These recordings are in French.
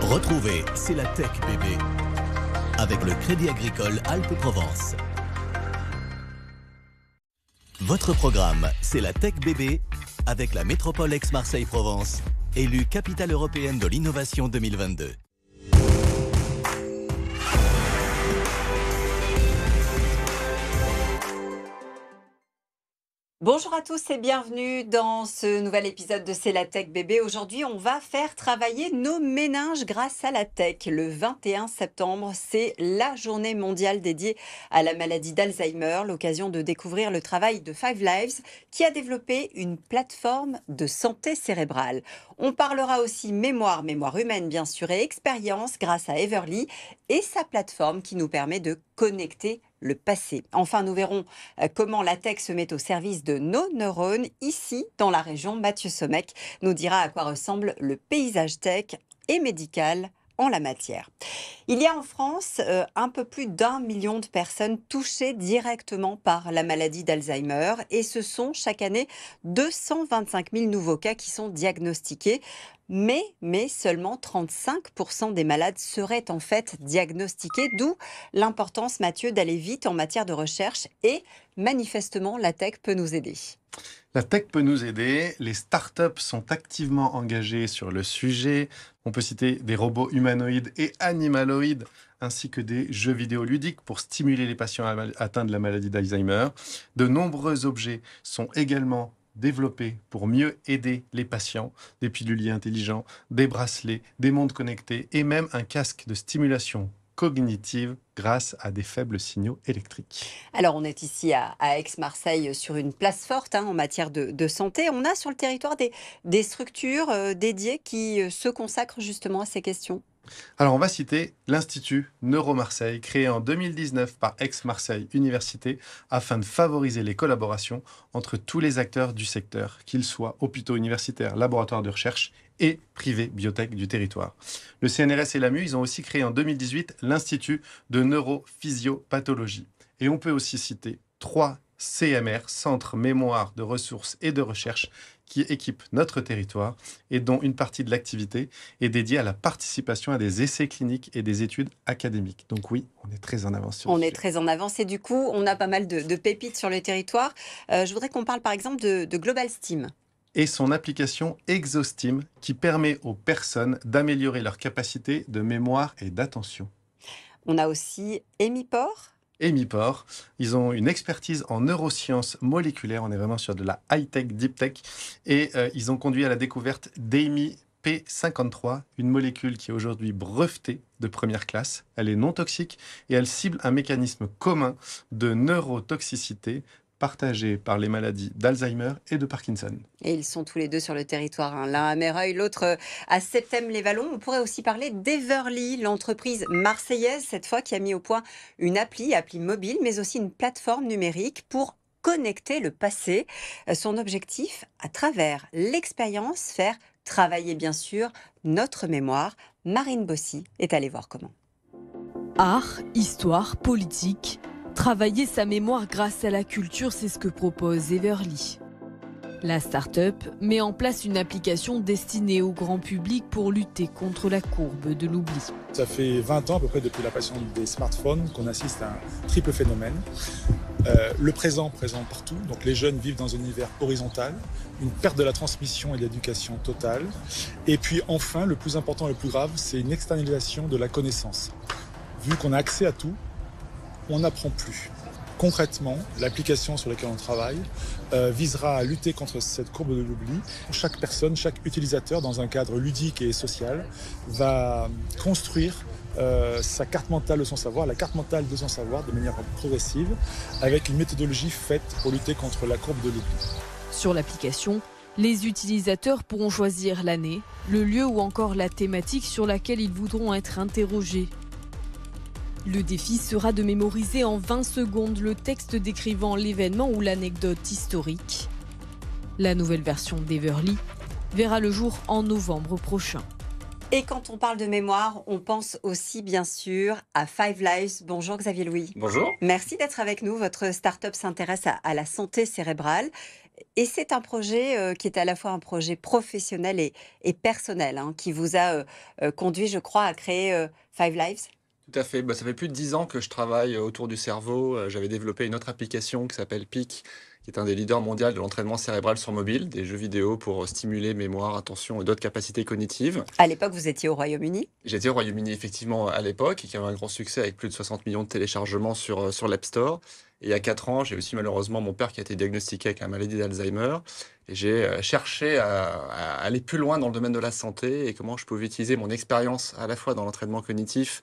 Retrouvez C'est la Tech bébé avec le Crédit Agricole Alpes-Provence. Votre programme C'est la Tech bébé avec la métropole Aix-Marseille-Provence, élue capitale européenne de l'innovation 2022. Bonjour à tous et bienvenue dans ce nouvel épisode de C'est la Tech bébé. Aujourd'hui, on va faire travailler nos méninges grâce à la tech. Le 21 septembre, c'est la journée mondiale dédiée à la maladie d'Alzheimer, l'occasion de découvrir le travail de Five Lives qui a développé une plateforme de santé cérébrale. On parlera aussi mémoire humaine bien sûr et expérience grâce à Everly et sa plateforme qui nous permet de connecter le passé. Enfin, nous verrons comment la tech se met au service de nos neurones. Ici, dans la région, Mathieu Somec nous dira à quoi ressemble le paysage tech et médical en la matière. Il y a en France un peu plus d'1 million de personnes touchées directement par la maladie d'Alzheimer et ce sont chaque année 225 000 nouveaux cas qui sont diagnostiqués. Mais seulement 35% des malades seraient en fait diagnostiqués, d'où l'importance, Mathieu, d'aller vite en matière de recherche et manifestement, la tech peut nous aider. La tech peut nous aider, les startups sont activement engagées sur le sujet. On peut citer des robots humanoïdes et animaloïdes, ainsi que des jeux vidéo ludiques pour stimuler les patients atteints de la maladie d'Alzheimer. De nombreux objets sont également développés pour mieux aider les patients, des piluliers intelligents, des bracelets, des montres connectées et même un casque de stimulation cognitive grâce à des faibles signaux électriques. Alors on est ici à Aix-Marseille sur une place forte en matière de santé. On a sur le territoire des structures dédiées qui se consacrent justement à ces questions. Alors on va citer l'Institut Neuro-Marseille, créé en 2019 par Aix-Marseille Université, afin de favoriser les collaborations entre tous les acteurs du secteur, qu'ils soient hôpitaux universitaires, laboratoires de recherche et privés biotech du territoire. Le CNRS et l'AMU, ils ont aussi créé en 2018 l'Institut de Neurophysiopathologie. Et on peut aussi citer 3 CMR, Centres Mémoire de Ressources et de Recherche, qui équipent notre territoire et dont une partie de l'activité est dédiée à la participation à des essais cliniques et des études académiques. Donc oui, on est très en avance sur On est très en avance et du coup, on a pas mal de pépites sur le territoire. Je voudrais qu'on parle par exemple de Global Steam. Et son application ExoSteam qui permet aux personnes d'améliorer leur capacité de mémoire et d'attention. On a aussi Emiport. Emiport, ils ont une expertise en neurosciences moléculaires, on est vraiment sur de la high-tech, deep-tech, et ils ont conduit à la découverte d'EMI-P53, une molécule qui est aujourd'hui brevetée de première classe. Elle est non toxique et elle cible un mécanisme commun de neurotoxicité partagés par les maladies d'Alzheimer et de Parkinson. Et ils sont tous les deux sur le territoire, l'un à Mereuil, l'autre à Septèmes-les-Vallons. On pourrait aussi parler d'Everly, l'entreprise marseillaise, cette fois, qui a mis au point une appli mobile, mais aussi une plateforme numérique pour connecter le passé. Son objectif, à travers l'expérience, faire travailler bien sûr notre mémoire. Marine Bossy est allée voir comment. Art, histoire, politique... Travailler sa mémoire grâce à la culture, c'est ce que propose Everly. La start-up met en place une application destinée au grand public pour lutter contre la courbe de l'oubli. Ça fait 20 ans à peu près depuis l'apparition des smartphones qu'on assiste à un triple phénomène. Le présent partout, donc les jeunes vivent dans un univers horizontal, une perte de la transmission et de l'éducation totale. Et puis enfin, le plus important, le plus grave, c'est une externalisation de la connaissance. Vu qu'on a accès à tout, on n'apprend plus. Concrètement, l'application sur laquelle on travaille visera à lutter contre cette courbe de l'oubli. Chaque personne, chaque utilisateur, dans un cadre ludique et social, va construire sa carte mentale de son savoir, la carte mentale de son savoir de manière progressive, avec une méthodologie faite pour lutter contre la courbe de l'oubli. Sur l'application, les utilisateurs pourront choisir l'année, le lieu ou encore la thématique sur laquelle ils voudront être interrogés. Le défi sera de mémoriser en 20 secondes le texte décrivant l'événement ou l'anecdote historique. La nouvelle version d'Everly verra le jour en novembre prochain. Et quand on parle de mémoire, on pense aussi bien sûr à Five Lives. Bonjour Xavier Louis. Bonjour. Merci d'être avec nous. Votre start-up s'intéresse à la santé cérébrale. Et c'est un projet qui est à la fois un projet professionnel et personnel, hein, qui vous a conduit, je crois, à créer Five Lives. Tout à fait. Ça fait plus de 10 ans que je travaille autour du cerveau. J'avais développé une autre application qui s'appelle PIC, qui est un des leaders mondiaux de l'entraînement cérébral sur mobile, des jeux vidéo pour stimuler mémoire, attention et d'autres capacités cognitives. À l'époque, vous étiez au Royaume-Uni. J'étais au Royaume-Uni effectivement à l'époque, et qui avait un grand succès avec plus de 60 millions de téléchargements sur l'App Store. Et il y a 4 ans, j'ai aussi malheureusement mon père qui a été diagnostiqué avec la maladie d'Alzheimer. Et j'ai cherché à aller plus loin dans le domaine de la santé et comment je pouvais utiliser mon expérience à la fois dans l'entraînement cognitif,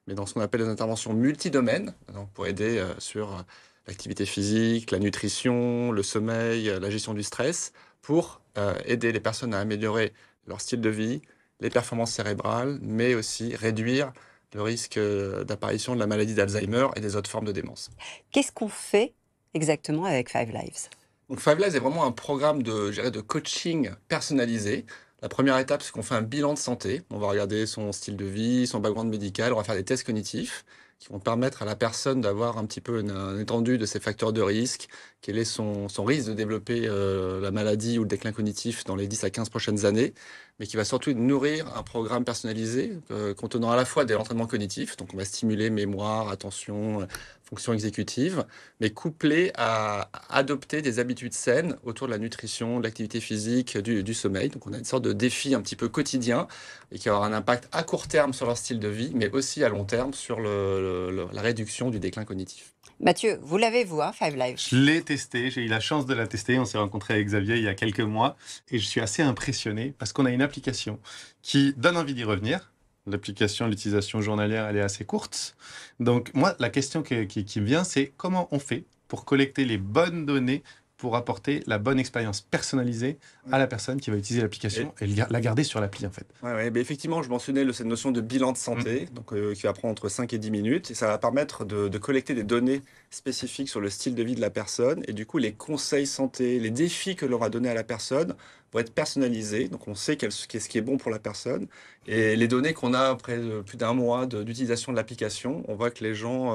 mais dans ce qu'on appelle des interventions multidomaines, donc pour aider sur l'activité physique, la nutrition, le sommeil, la gestion du stress, pour aider les personnes à améliorer leur style de vie, les performances cérébrales, mais aussi réduire le risque d'apparition de la maladie d'Alzheimer et des autres formes de démence. Qu'est-ce qu'on fait exactement avec Five Lives? Donc Five Lives est vraiment un programme de coaching personnalisé. La première étape, c'est qu'on fait un bilan de santé. On va regarder son style de vie, son background médical. On va faire des tests cognitifs qui vont permettre à la personne d'avoir un petit peu une étendue de ses facteurs de risque, quel est son risque de développer la maladie ou le déclin cognitif dans les 10 à 15 prochaines années, mais qui va surtout nourrir un programme personnalisé contenant à la fois de l'entraînement cognitif, donc on va stimuler mémoire, attention, fonction exécutive, mais couplé à adopter des habitudes saines autour de la nutrition, de l'activité physique, du sommeil. Donc on a une sorte de défi un petit peu quotidien et qui va avoir un impact à court terme sur leur style de vie, mais aussi à long terme sur la réduction du déclin cognitif. Mathieu, vous l'avez, vous, hein, Five Lives? Je l'ai testé, j'ai eu la chance de la tester. On s'est rencontré avec Xavier il y a quelques mois et je suis assez impressionné parce qu'on a une application qui donne envie d'y revenir. L'application, l'utilisation journalière, elle est assez courte. Donc moi, la question qui me vient, c'est comment on fait pour collecter les bonnes données pour apporter la bonne expérience personnalisée à la personne qui va utiliser l'application et la garder sur l'appli en fait. Ouais, effectivement, je mentionnais cette notion de bilan de santé, donc, qui va prendre entre 5 et 10 minutes, et ça va permettre de collecter des données spécifiques sur le style de vie de la personne, et du coup, les conseils santé, les défis que l'on va donner à la personne vont être personnalisés, donc on sait ce qui est bon pour la personne, et les données qu'on a après plus d'un mois d'utilisation de l'application, on voit que les gens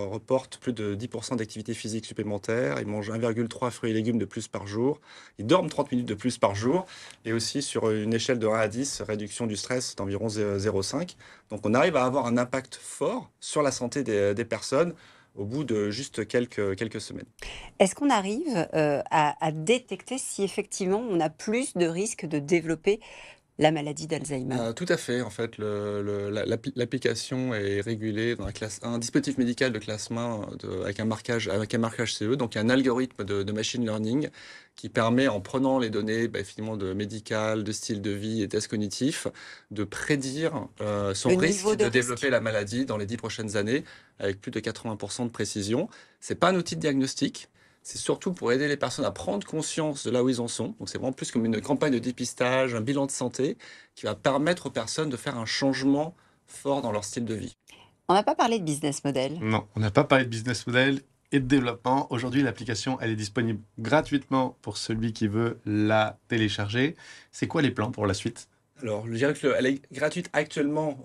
reportent plus de 10% d'activité physique supplémentaire, ils mangent 1,3 fruits et légumes de plus par jour, ils dorment 30 minutes de plus par jour, et aussi sur une échelle de 1 à 10, réduction du stress d'environ 0,5. Donc on arrive à avoir un impact fort sur la santé des personnes au bout de juste quelques semaines. Est-ce qu'on arrive à détecter si effectivement on a plus de risques de développer la maladie d'Alzheimer? Tout à fait. En fait, l'application est régulée dans un dispositif médical de classe 1 avec un marquage CE. Donc, il y a un algorithme de machine learning qui permet, en prenant les données effectivement de médical, de style de vie et tests cognitifs, de prédire son risque de développer la maladie dans les 10 prochaines années avec plus de 80% de précision. C'est pas un outil de diagnostic. C'est surtout pour aider les personnes à prendre conscience de là où ils en sont. Donc c'est vraiment plus comme une campagne de dépistage, un bilan de santé qui va permettre aux personnes de faire un changement fort dans leur style de vie. On n'a pas parlé de business model. Non, on n'a pas parlé de business model et de développement. Aujourd'hui, l'application, elle est disponible gratuitement pour celui qui veut la télécharger. C'est quoi les plans pour la suite ? Alors, je dirais qu'elle est gratuite actuellement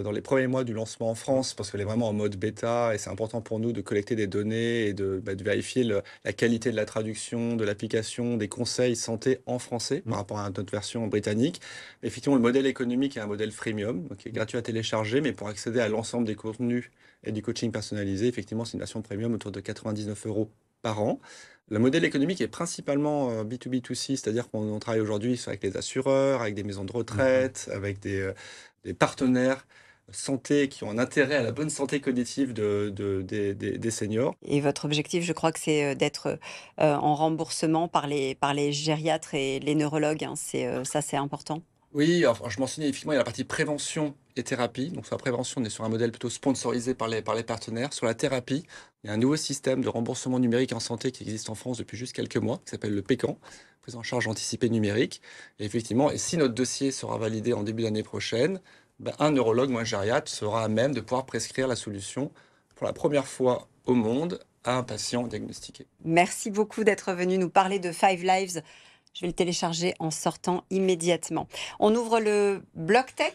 dans les premiers mois du lancement en France parce qu'elle est vraiment en mode bêta et c'est important pour nous de collecter des données et de vérifier la qualité de la traduction, de l'application, des conseils santé en français par rapport à notre version britannique. Effectivement, le modèle économique est un modèle freemium, donc qui est gratuit à télécharger, mais pour accéder à l'ensemble des contenus et du coaching personnalisé, effectivement, c'est une version premium autour de 99 € par an. Le modèle économique est principalement B2B2C, c'est-à-dire qu'on travaille aujourd'hui avec les assureurs, avec des maisons de retraite, avec des partenaires santé qui ont un intérêt à la bonne santé cognitive des seniors. Et votre objectif, je crois que c'est d'être en remboursement par les gériatres et les neurologues, hein. Ça, c'est important. Oui, alors, je mentionnais effectivement, il y a la partie prévention et thérapie. Donc sur la prévention, on est sur un modèle plutôt sponsorisé par les partenaires. Sur la thérapie, il y a un nouveau système de remboursement numérique en santé qui existe en France depuis juste quelques mois, qui s'appelle le PECAN, prise en charge anticipée numérique. Et effectivement, et si notre dossier sera validé en début d'année prochaine, un neurologue ou un gériatre sera à même de pouvoir prescrire la solution pour la première fois au monde à un patient diagnostiqué. Merci beaucoup d'être venu nous parler de Five Lives. Je vais le télécharger en sortant immédiatement. On ouvre le bloc tech,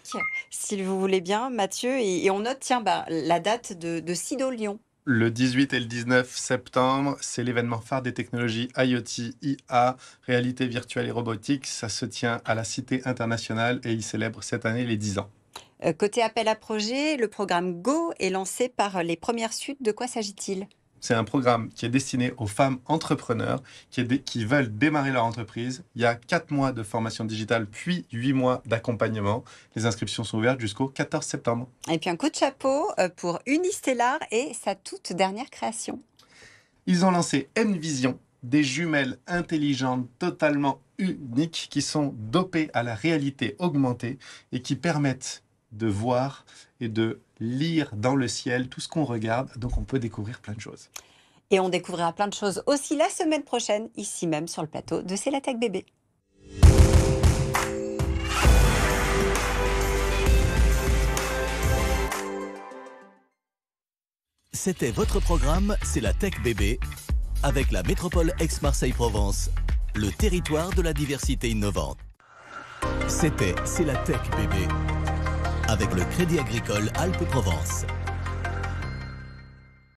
si vous voulez bien, Mathieu, et on note la date de CIDO Lyon. Le 18 et le 19 septembre, c'est l'événement phare des technologies IoT, IA, réalité virtuelle et robotique. Ça se tient à la Cité internationale et il célèbre cette année les 10 ans. Côté appel à projet, le programme Go est lancé par les Premières Suites. De quoi s'agit-il ? C'est un programme qui est destiné aux femmes entrepreneurs qui veulent démarrer leur entreprise. Il y a 4 mois de formation digitale, puis 8 mois d'accompagnement. Les inscriptions sont ouvertes jusqu'au 14 septembre. Et puis un coup de chapeau pour Unistellar et sa toute dernière création. Ils ont lancé N-Vision, des jumelles intelligentes totalement uniques qui sont dopées à la réalité augmentée et qui permettent de voir et de lire dans le ciel tout ce qu'on regarde. Donc on peut découvrir plein de choses. Et on découvrira plein de choses aussi la semaine prochaine, ici même sur le plateau de C'est la Tech Bébé. C'était votre programme C'est la Tech Bébé avec la métropole Aix-Marseille-Provence, le territoire de la diversité innovante. C'était C'est la Tech Bébé avec le Crédit Agricole Alpes-Provence.